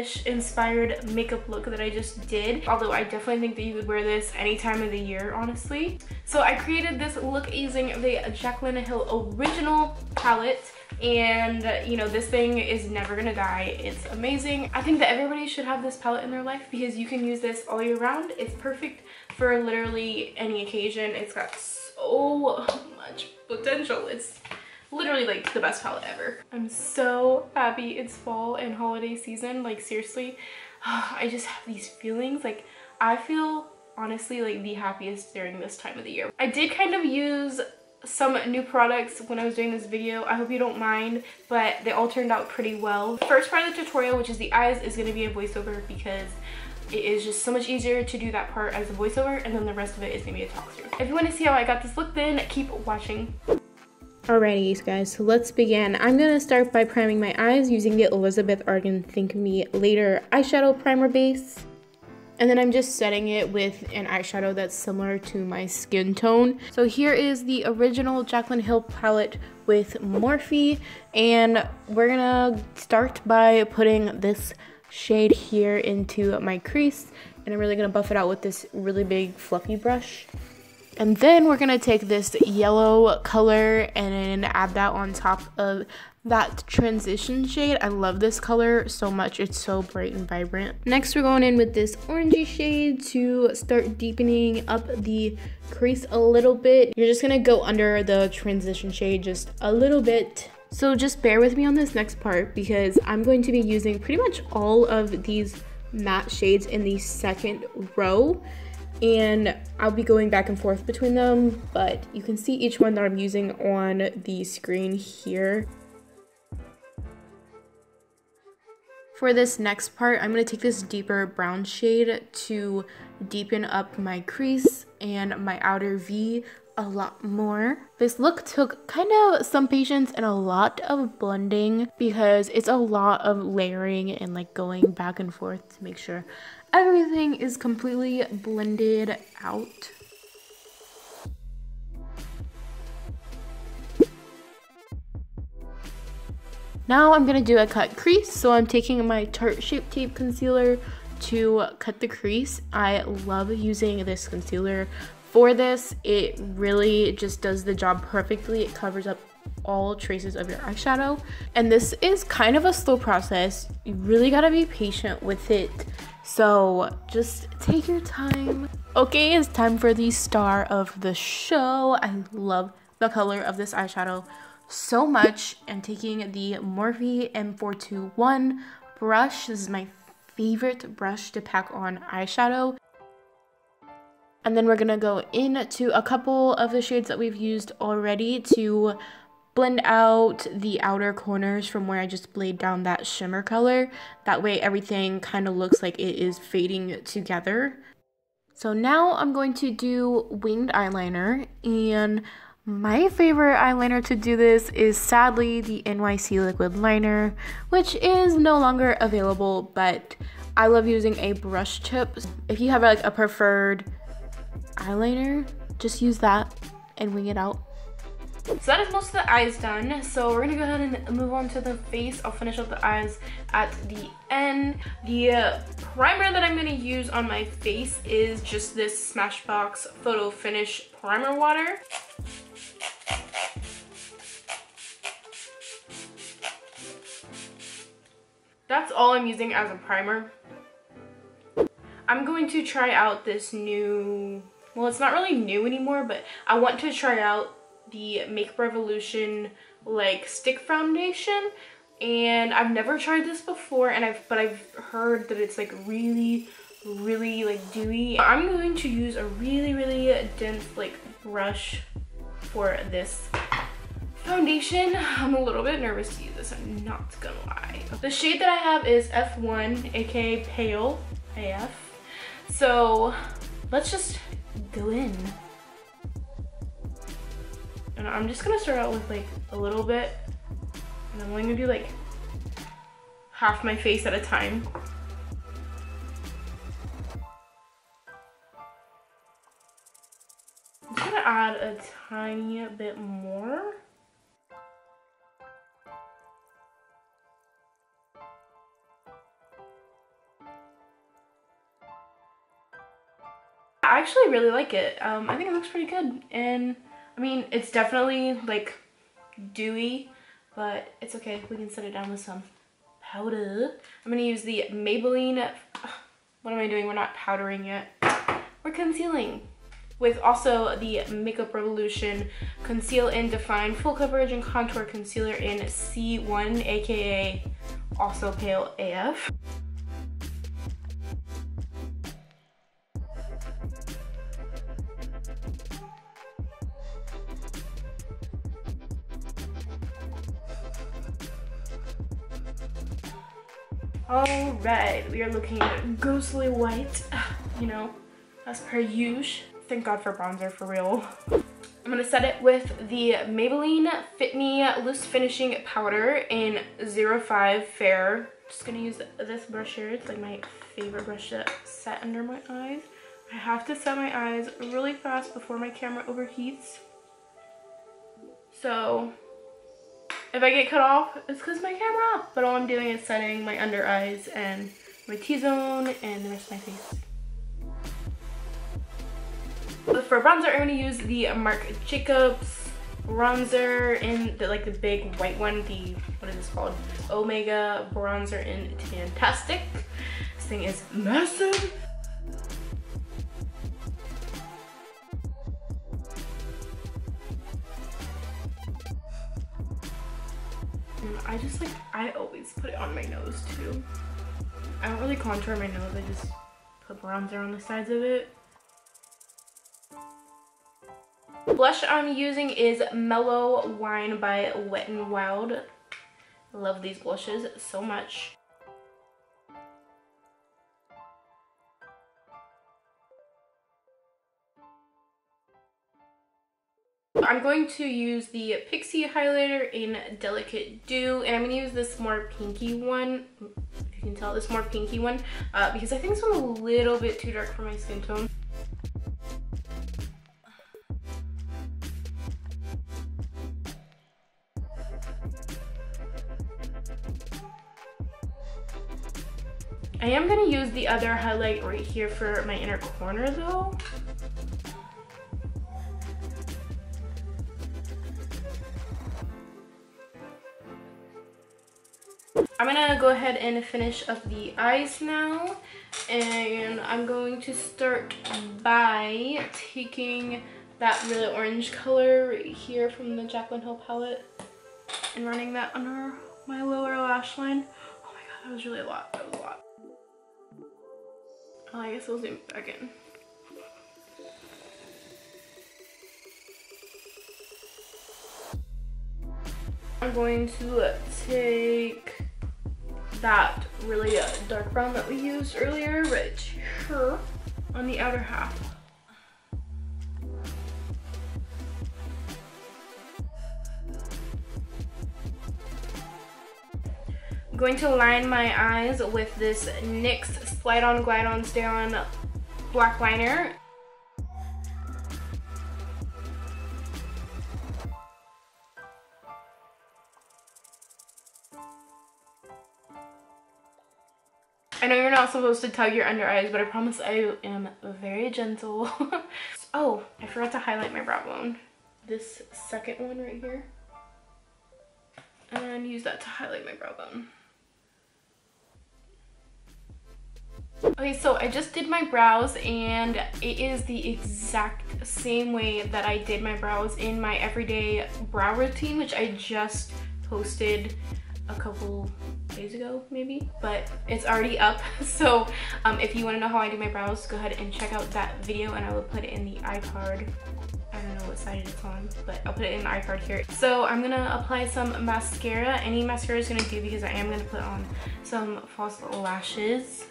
finish inspired makeup look that I just did. Although I definitely think that you would wear this any time of the year, honestly. So I created this look using the Jaclyn Hill Original palette. And you know, this thing is never gonna die. It's amazing. I think that everybody should have this palette in their life because you can use this all year round. It's perfect for literally any occasion. It's got so much potential. It's literally like the best palette ever. I'm so happy it's fall and holiday season. Like seriously, I just have these feelings. Like I feel honestly like the happiest during this time of the year. I did kind of use some new products when I was doing this video. I hope you don't mind, but they all turned out pretty well. The first part of the tutorial, which is the eyes, is going to be a voiceover because it is just so much easier to do that part as a voiceover, and then the rest of it is going to be a talk through. If you want to see how I got this look, then keep watching. Alrighty guys, so let's begin. I'm going to start by priming my eyes using the Elizabeth Arden Think Me Later eyeshadow primer base. And then I'm just setting it with an eyeshadow that's similar to my skin tone. So here is the original Jaclyn Hill palette with Morphe. And we're gonna start by putting this shade here into my crease. And I'm really gonna buff it out with this really big fluffy brush. And then we're gonna take this yellow color and add that on top of that transition shade. I love this color so much. It's so bright and vibrant. Next, we're going in with this orangey shade to start deepening up the crease a little bit. You're just gonna go under the transition shade just a little bit. So just bear with me on this next part because I'm going to be using pretty much all of these matte shades in the second row. And I'll be going back and forth between them, but you can see each one that I'm using on the screen here. For this next part, I'm going to take this deeper brown shade to deepen up my crease and my outer V a lot more. This look took kind of some patience and a lot of blending because it's a lot of layering and like going back and forth to make sure everything is completely blended out. Now I'm going to do a cut crease, so I'm taking my Tarte Shape Tape Concealer to cut the crease. I love using this concealer for this. It really just does the job perfectly. It covers up all traces of your eyeshadow. And this is kind of a slow process. You really got to be patient with it. So just take your time. Okay, it's time for the star of the show. I love the color of this eyeshadow so much. I'm taking the Morphe M421 brush. This is my favorite brush to pack on eyeshadow. And then we're gonna go into a couple of the shades that we've used already to blend out the outer corners from where I just laid down that shimmer color. That way everything kind of looks like it is fading together. So now I'm going to do winged eyeliner, and my favorite eyeliner to do this is sadly the NYC liquid liner, which is no longer available, but I love using a brush tip. If you have like a preferred eyeliner, just use that and wing it out. So that is most of the eyes done. So we're gonna go ahead and move on to the face. I'll finish up the eyes at the end. The primer that I'm gonna use on my face is just this Smashbox Photo Finish Primer Water. That's all I'm using as a primer. I'm going to try out this new, well, it's not really new anymore, but I want to try out the Makeup Revolution like stick foundation, and I've never tried this before, and I've heard that it's like really like dewy. I'm going to use a really dense like brush for this foundation. I'm a little bit nervous to use this, I'm not gonna lie. The shade that I have is F1, aka Pale AF. So let's just go in. And I'm just gonna start out with like a little bit, and I'm only gonna do like half my face at a time. I'm just gonna add a tiny bit more. actually really like it. I think it looks pretty good, and I mean, it's definitely like dewy, but it's okay. We can set it down with some powder. I'm gonna use the Maybelline. What am I doing? We're not powdering yet. We're concealing with also the Makeup Revolution Conceal and Define Full Coverage and Contour Concealer in C1, aka also pale AF. All right, we are looking ghostly white, you know, as per usual. Thank God for bronzer, for real. I'm gonna set it with the Maybelline Fit Me Loose Finishing Powder in 05 Fair. Just gonna use this brush here. It's like my favorite brush to set under my eyes. I have to set my eyes really fast before my camera overheats. So if I get cut off, it's because my camera off. But all I'm doing is setting my under eyes and my T-zone and the rest of my face. For bronzer, I'm going to use the Marc Jacobs bronzer in the big white one. The, what is this called? Omega bronzer in Tantastic. This thing is massive. And I always put it on my nose too. I don't really contour my nose, I just put bronzer on the sides of it. Blush I'm using is Mellow Wine by Wet n Wild. I love these blushes so much. I'm going to use the Pixi highlighter in Delicate Dew, and I'm going to use this more pinky one, if you can tell, this more pinky one, because I think this one's a little bit too dark for my skin tone. I am going to use the other highlight right here for my inner corner though. I'm gonna go ahead and finish up the eyes now, and I'm going to start by taking that really orange color right here from the Jaclyn Hill palette and running that under my lower lash line. Oh my god, that was really a lot. That was a lot. Oh, I guess I'll zoom back in. I'm going to take that really dark brown that we used earlier right here on the outer half. I'm going to line my eyes with this NYX Slide On Glide On Stay On black liner. I know you're not supposed to tug your under eyes, but I promise I am very gentle. Oh, I forgot to highlight my brow bone. This second one right here. And use that to highlight my brow bone. Okay, so I just did my brows, and it is the exact same way that I did my brows in my everyday brow routine, which I just posted a couple days ago maybe, but it's already up. So if you want to know how I do my brows, go ahead and check out that video, and I will put it in the iCard. I don't know what side it's on, but I'll put it in the iCard here. So I'm gonna apply some mascara. Any mascara is gonna do, because I am gonna put on some false lashes.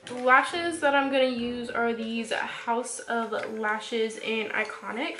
The lashes that I'm going to use are these House of Lashes in Iconic.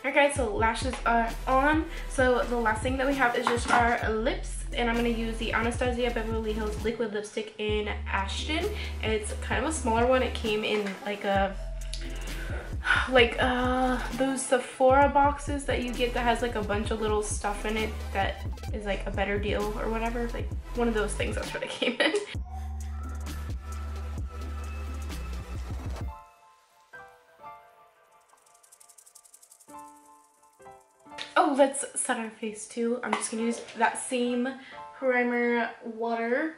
I Alright guys, so lashes are on. So the last thing that we have is just our lips. And I'm going to use the Anastasia Beverly Hills liquid lipstick in Ashton. It's kind of a smaller one. It came in like a those Sephora boxes that you get that has like a bunch of little stuff in it that is like a better deal or whatever. Like one of those things, that's what it came in. Oh, let's set our face too. I'm just gonna use that same primer water.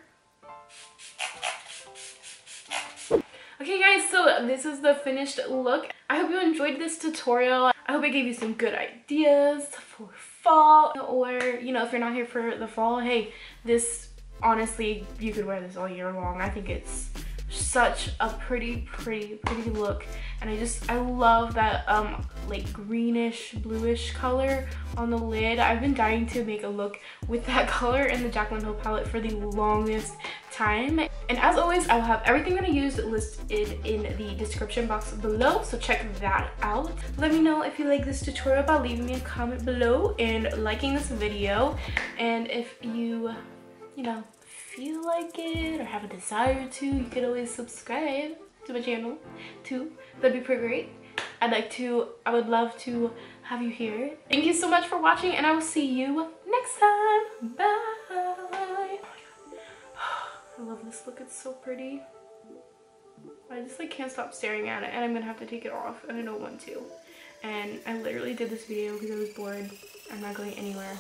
Okay guys, so this is the finished look. I hope you enjoyed this tutorial. I hope I gave you some good ideas for fall, or you know, if you're not here for the fall, hey, this honestly, you could wear this all year long. I think it's such a pretty look, and I love that like greenish bluish color on the lid. I've been dying to make a look with that color in the Jaclyn Hill palette for the longest time, and as always, I will have everything that I used listed in the description box below, so check that out. Let me know if you like this tutorial by leaving me a comment below and liking this video, and if you know, feel like it or have a desire to, you could always subscribe to my channel too. That'd be pretty great. I would love to have you here. Thank you so much for watching, and I will see you next time. Bye. I love this look, it's so pretty. I just like can't stop staring at it, and I'm gonna have to take it off, and I don't want to. And I literally did this video because I was bored. I'm not going anywhere.